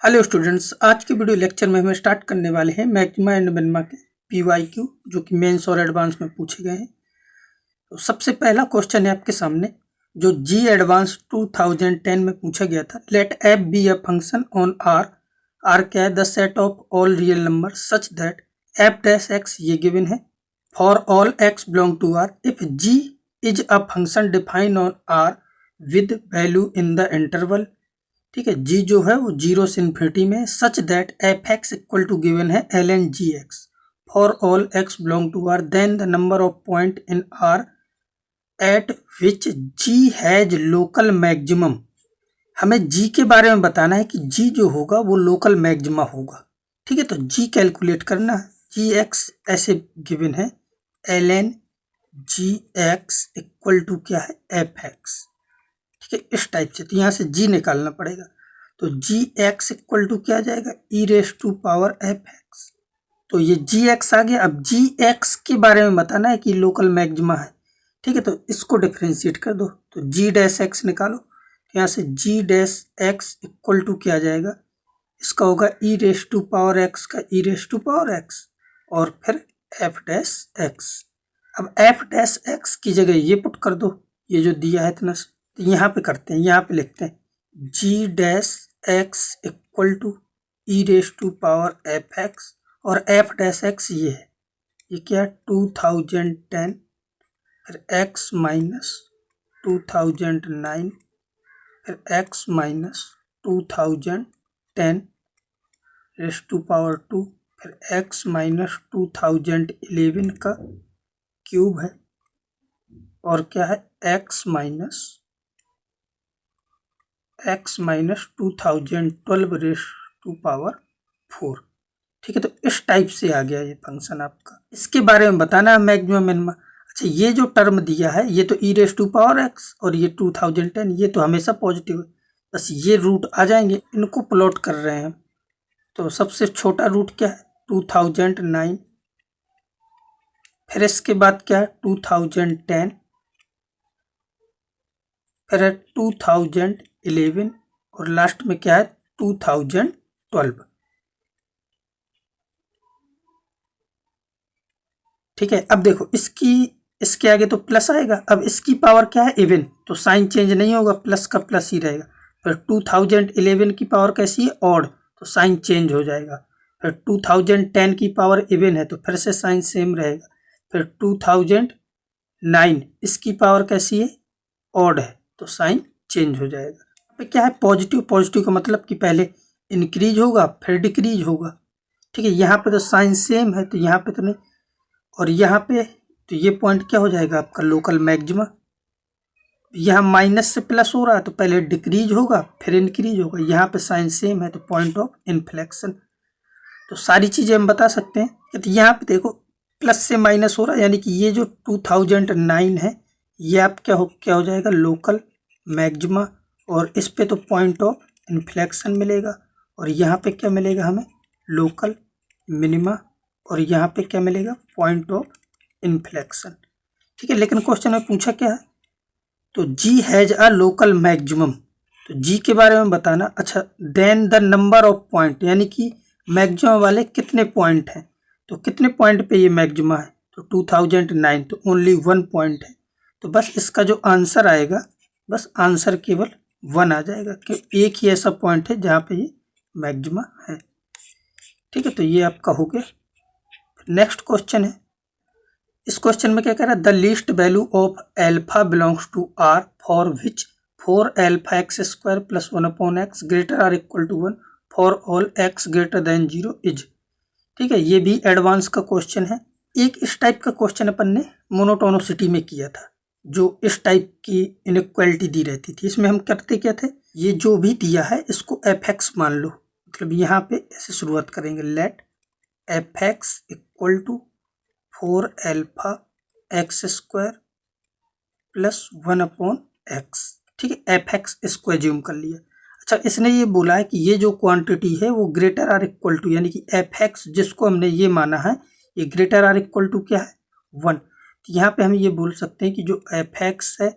Hello students, आज के video lecture में हम स्टार्ट करने वाले हैं मैक्सिमा एंड मिनिमा के पीवाईक्यू जो कि मेंस और एडवांस में पूछे गए हैं। तो सबसे पहला क्वेश्चन है आपके सामने जो जी एडवांस 2010 में पूछा गया था। Let f be a function on R. R क्या है? The set of all real number such that f dash x ये गिवन है for all x belong to R if g is a function define on R with value in the interval. ठीक है, जी जो है वो 0 से infinity में such that F x equal to given है L N G X for all x belong to R then the number of point in R at which G has local maximum. हमें G के बारे में बताना है कि जी जो होगा वो लोकल मैक्सिमा होगा। ठीक है, तो जी कैलकुलेट करना है। जी एक्स ऐसे गिवन है L N G x equal to क्या है एफ एक्स। ठीक है, इस टाइप से तो यहाँ से जी निकालना पड़ेगा। तो जी एक्स इक्वल टू क्या आ जाएगा e raise to power f x. तो ये जी एक्स आ गया। अब जी एक्स के बारे में बताना है कि लोकल मैक्सिमा है। ठीक है, तो इसको डिफ्रेंशिएट कर दो तो जी डैश एक्स निकालो। तो यहाँ से जी डैश एक्स इक्वल टू क्या आ जाएगा, इसका होगा ई रेस टू पावर एक्स का ई रेस टू पावर एक्स और फिर एफ डैश एक्स। अब एफ डैश एक्स की जगह ये पुट कर दो, ये जो दिया है इतना। तो यहाँ पे करते हैं, यहाँ पे लिखते हैं g dash x equal to e raise to power f x और एफ डैश एक्स ये है, ये क्या है 2010 फिर एक्स माइनस 2009 फिर x minus 2010 raise to power 2 फिर एक्स माइनस 2011 का क्यूब है और क्या है x minus 2012 raise to power 4। ठीक है, तो इस टाइप से आ गया ये फंक्शन आपका। इसके बारे में बताना है मैक्सिमम मिनिमा। अच्छा, ये जो टर्म दिया है ये तो ई रेस टू पावर एक्स और ये 2010 ये तो हमेशा पॉजिटिव है। बस ये रूट आ जाएंगे, इनको प्लॉट कर रहे हैं। तो सबसे छोटा रूट क्या है 2009 फिर इसके बाद क्या है 2010 फिर है 2011 और लास्ट में क्या है 2012। ठीक है, अब देखो इसके आगे तो प्लस आएगा। अब इसकी पावर क्या है इवन, तो साइन चेंज नहीं होगा, प्लस का प्लस ही रहेगा। फिर 2011 की पावर कैसी है ऑड, तो साइन चेंज हो जाएगा। फिर 2010 की पावर इवन है तो फिर से साइन सेम रहेगा। फिर 2009 इसकी पावर कैसी है ऑड है तो साइन चेंज हो जाएगा। पे क्या है पॉजिटिव, पॉजिटिव का मतलब कि पहले इंक्रीज होगा फिर डिक्रीज होगा। ठीक है, यहाँ पे तो साइन सेम है तो यहाँ पे तो नहीं, और यहाँ पे तो ये पॉइंट क्या हो जाएगा आपका लोकल मैक्सिमा। यहाँ माइनस से प्लस हो रहा है तो पहले डिक्रीज होगा फिर इंक्रीज होगा। यहाँ पे साइन सेम है तो पॉइंट ऑफ इन्फ्लेक्शन। तो सारी चीज़ें हम बता सकते हैं। तो यहाँ पे देखो प्लस से माइनस हो रहा है यानी कि ये जो 2009 है ये आप क्या हो जाएगा लोकल मैक्सिमा, और इस पे तो पॉइंट ऑफ इन्फ्लेक्शन मिलेगा और यहाँ पे क्या मिलेगा हमें लोकल मिनिमा और यहाँ पे क्या मिलेगा पॉइंट ऑफ इन्फ्लेक्शन। ठीक है, लेकिन क्वेश्चन में पूछा क्या है, तो जी हैज अ लोकल मैक्सिमम, तो जी के बारे में बताना। अच्छा, then the number of point यानी कि मैक्सिमम वाले कितने पॉइंट हैं, तो कितने पॉइंट पे ये मैक्सिमा है, तो 2009 तो ओनली 1 पॉइंट है। तो बस इसका जो आंसर आएगा बस आंसर केवल 1 आ जाएगा कि एक ही ऐसा पॉइंट है जहाँ पे ये मैक्सिमा है। ठीक है, तो ये आपका हो गया। नेक्स्ट क्वेश्चन है, इस क्वेश्चन में क्या कह रहा है the least value of alpha belongs to R for which 4 alpha x square plus 1 upon x greater or equal to 1 for all x greater than 0 is. ठीक है, ये भी एडवांस का क्वेश्चन है। एक इस टाइप का क्वेश्चन अपन ने मोनोटोनोसिटी में किया था, जो इस टाइप की इनइक्वालिटी दी रहती थी। इसमें हम करते क्या थे, ये जो भी दिया है इसको एफ एक्स मान लो, मतलब यहाँ पे ऐसे शुरुआत करेंगे let f x equal to 4 alpha x square plus 1 upon x. ठीक है, एफ एक्स इसको एज्यूम कर लिया। अच्छा, इसने ये बोला है कि ये जो क्वांटिटी है वो ग्रेटर आर इक्वल टू यानी कि एफ एक्स जिसको हमने ये माना है ये ग्रेटर आर इक्वल टू क्या है 1। तो यहाँ पे हम ये बोल सकते हैं कि जो एफ एक्स है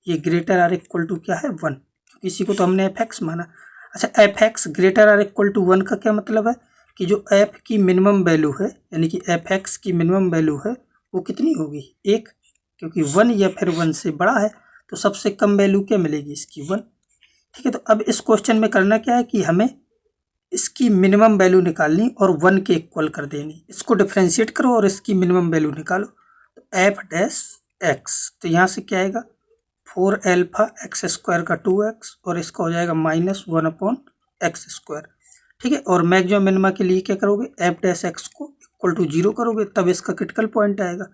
ये ग्रेटर आर इक्वल टू क्या है 1, क्योंकि इसी को तो हमने एफ एक्स माना। अच्छा, f x greater or equal to 1 का क्या मतलब है कि जो एफ की मिनिमम वैल्यू है, यानी कि एफ एक्स की मिनिमम वैल्यू है वो कितनी होगी, 1, क्योंकि 1 या फिर 1 से बड़ा है तो सबसे कम वैल्यू क्या मिलेगी इसकी, 1। ठीक है, तो अब इस क्वेश्चन में करना क्या है कि हमें इसकी मिनिमम वैल्यू निकालनी और 1 के इक्वल कर देनी। इसको डिफ्रेंशिएट करो और इसकी मिनिमम वैल्यू निकालो। तो एफ डैश एक्स, तो यहाँ से क्या आएगा 4 एल्फा एक्स स्क्वायर का 2x और इसका हो जाएगा -1/x²। ठीक है, और मैक्सिमम मिनिमा के लिए क्या करोगे, एफ डैश एक्स को इक्वल टू 0 करोगे तब इसका क्रिटिकल पॉइंट आएगा।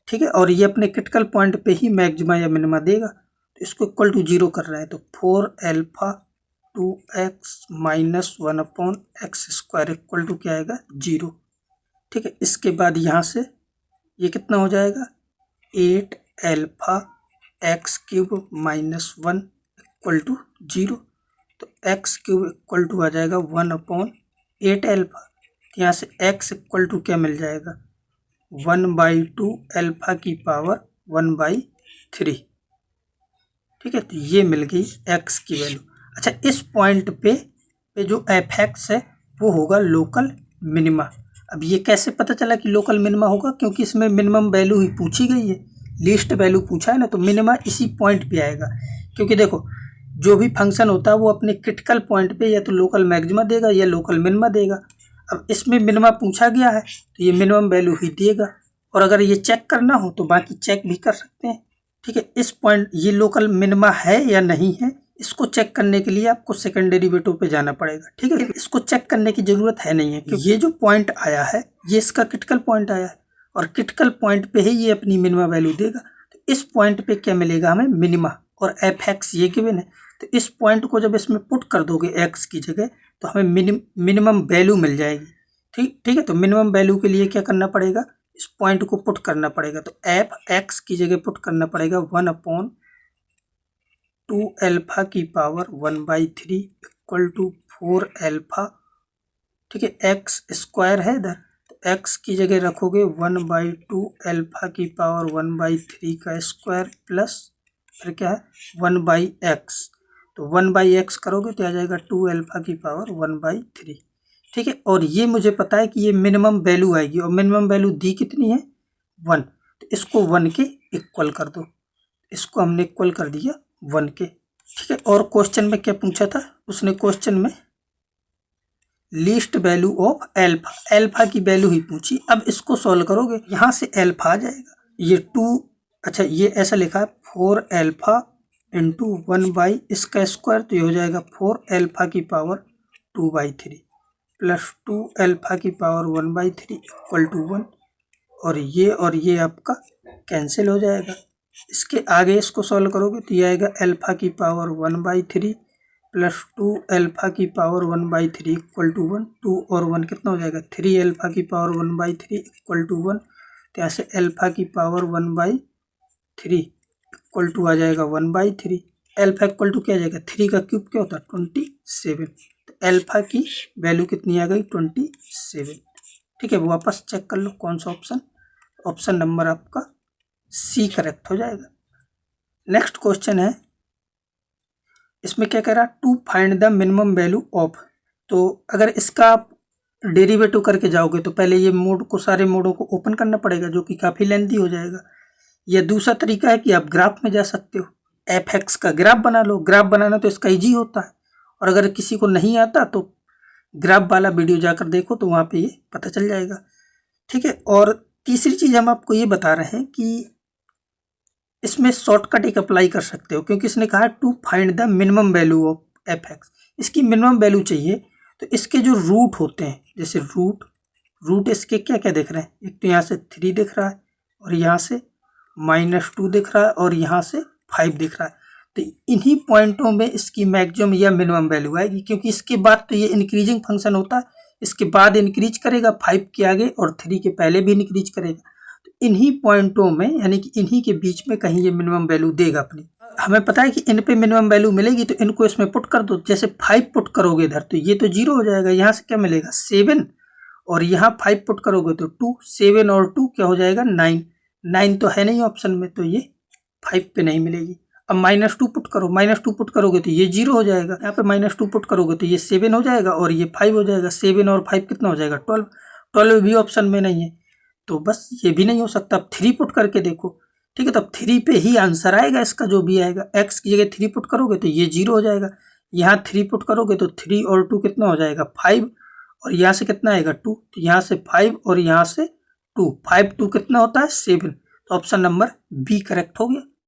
ठीक है, और ये अपने क्रिटिकल पॉइंट पे ही मैक्सिमा या मिनिमा देगा, तो इसको इक्वल टू 0 कर रहे हैं तो 4 alpha 2x -1/x² equal to क्या आएगा 0। ठीक है, इसके बाद यहाँ से ये कितना हो जाएगा 8 एल्फा x³ -1 इक्वल टू 0, तो x³ इक्वल टू आ जाएगा 1/8 एल्फा। यहाँ से x इक्वल टू क्या मिल जाएगा 1/2 एल्फा की पावर 1/3। ठीक है, तो ये मिल गई x की वैल्यू। अच्छा, इस पॉइंट पे जो एफ एक्स है वो होगा लोकल मिनिमा। अब ये कैसे पता चला कि लोकल मिनिमा होगा, क्योंकि इसमें मिनिमम वैल्यू ही पूछी गई है, लीस्ट वैल्यू पूछा है ना, तो मिनिमा इसी पॉइंट पे आएगा। क्योंकि देखो जो भी फंक्शन होता है वो अपने क्रिटिकल पॉइंट पे या तो लोकल मैक्सिमा देगा या लोकल मिनिमा देगा। अब इसमें मिनिमा पूछा गया है तो ये मिनिमम वैल्यू ही देगा, और अगर ये चेक करना हो तो बाकी चेक भी कर सकते हैं। ठीक है, इस पॉइंट ये लोकल मिनिमा है या नहीं है, इसको चेक करने के लिए आपको सेकंड डेरिवेटिव पे जाना पड़ेगा। ठीक है, इसको चेक करने की जरूरत है नहीं है, क्योंकि ये जो पॉइंट आया है ये इसका क्रिटिकल पॉइंट आया है और क्रिटिकल पॉइंट पे ही ये अपनी मिनिमा वैल्यू देगा। तो इस पॉइंट पे क्या मिलेगा हमें मिनिमा, और एफ एक्स ये गिवन है, तो इस पॉइंट को जब इसमें पुट कर दोगे एक्स की जगह तो हमें मिनिमम वैल्यू मिल जाएगी। ठीक है, तो मिनिमम वैल्यू के लिए क्या करना पड़ेगा, इस पॉइंट को पुट करना पड़ेगा। तो एफ एक्स की जगह पुट करना पड़ेगा 1/2 एल्फा की पावर 1/3 इक्वल टू 4 एल्फा। ठीक है, एक्स स्क्वायर है इधर, तो एक्स की जगह रखोगे 1/2 एल्फा की पावर 1/3 का स्क्वायर प्लस फिर क्या है 1/x, तो 1/x करोगे तो आ जाएगा 2 एल्फा की पावर 1/3। ठीक है, और ये मुझे पता है कि ये मिनिमम वैल्यू आएगी, और मिनिमम वैल्यू दी कितनी है 1, तो इसको 1 के इक्वल कर दो। इसको हमने इक्वल कर दिया 1 के। ठीक है, और क्वेश्चन में क्या पूछा था, उसने क्वेश्चन में least value of alpha, alpha की वैल्यू ही पूछी। अब इसको सॉल्व करोगे यहाँ से एल्फा आ जाएगा, ये 2, अच्छा ये ऐसा लिखा है 4 एल्फा इंटू 1 इसका स्क्वायर, तो ये हो जाएगा 4 एल्फा की पावर 2/3 प्लस 2 एल्फा की पावर 1/3 इक्वल टू 1, और ये आपका कैंसिल हो जाएगा। इसके आगे इसको सॉल्व करोगे तो ये आएगा एल्फा की पावर 1/3 प्लस 2 एल्फा की पावर 1/3 इक्वल टू 1, 2 और 1 कितना हो जाएगा 3 एल्फा की पावर 1/3 इक्वल टू 1, तो यहाँ से एल्फा की पावर 1/3 इक्वल टू आ जाएगा 1/3, एल्फा इक्वल टू क्या आ जाएगा 3 का क्यूब क्या होता है 27, तो एल्फा की वैल्यू कितनी आ गई 27। ठीक है, वापस चेक कर लो कौन सा ऑप्शन, ऑप्शन नंबर आपका सी करेक्ट हो जाएगा। नेक्स्ट क्वेश्चन है, इसमें क्या कह रहा है to find the minimum value of, तो अगर इसका आप डेरिवेटिव करके जाओगे तो पहले ये मोड को, सारे मोडों को ओपन करना पड़ेगा जो कि काफ़ी लेंथी हो जाएगा। या दूसरा तरीका है कि आप ग्राफ में जा सकते हो, एफ एक्स का ग्राफ बना लो, ग्राफ बनाना तो इसका ईजी होता है, और अगर किसी को नहीं आता तो ग्राफ वाला वीडियो जाकर देखो तो वहाँ पे ये पता चल जाएगा। ठीक है, और तीसरी चीज़ हम आपको ये बता रहे हैं कि इसमें शॉर्टकट एक अप्लाई कर सकते हो, क्योंकि इसने कहा to find the minimum value of f x, इसकी मिनिमम वैल्यू चाहिए। तो इसके जो रूट होते हैं, जैसे रूट इसके क्या क्या दिख रहे हैं, एक तो यहाँ से 3 दिख रहा है और यहाँ से -2 दिख रहा है और यहाँ से 5 दिख रहा है, तो इन्हीं पॉइंटों में इसकी मैक्सिमम या मिनिमम वैल्यू आएगी, क्योंकि इसके बाद तो ये इंक्रीजिंग फंक्शन होता है, इसके बाद इंक्रीज करेगा 5 के आगे और 3 के पहले भी इंक्रीज करेगा, तो इन्हीं पॉइंटों में यानी कि इन्हीं के बीच में कहीं ये मिनिमम वैल्यू देगा अपनी। हमें पता है कि इन पे मिनिमम वैल्यू मिलेगी, तो इनको इसमें पुट कर दो। जैसे 5 पुट करोगे इधर तो ये तो 0 हो जाएगा, यहाँ से क्या मिलेगा 7, और यहाँ 5 पुट करोगे तो 2, 7 और 2 क्या हो जाएगा 9 तो है नहीं ऑप्शन में, तो ये 5 पे नहीं मिलेगी। अब -2 पुट करो, -2 पुट करोगे तो ये 0 हो जाएगा, यहाँ पे -2 पुट करोगे तो ये 7 हो जाएगा और ये 5 हो जाएगा। 7 और 5 कितना हो जाएगा 12। 12 भी ऑप्शन में नहीं है तो बस ये भी नहीं हो सकता। अब 3 पुट करके देखो, ठीक है, तो अब 3 पे ही आंसर आएगा इसका जो भी आएगा। x की जगह 3 पुट करोगे तो ये 0 हो जाएगा, यहाँ 3 पुट करोगे तो 3 और 2 कितना हो जाएगा 5 और यहाँ से कितना आएगा 2, तो यहाँ से 5 और यहाँ से 2, 5 2 कितना होता है 7। तो ऑप्शन नंबर बी करेक्ट हो गया।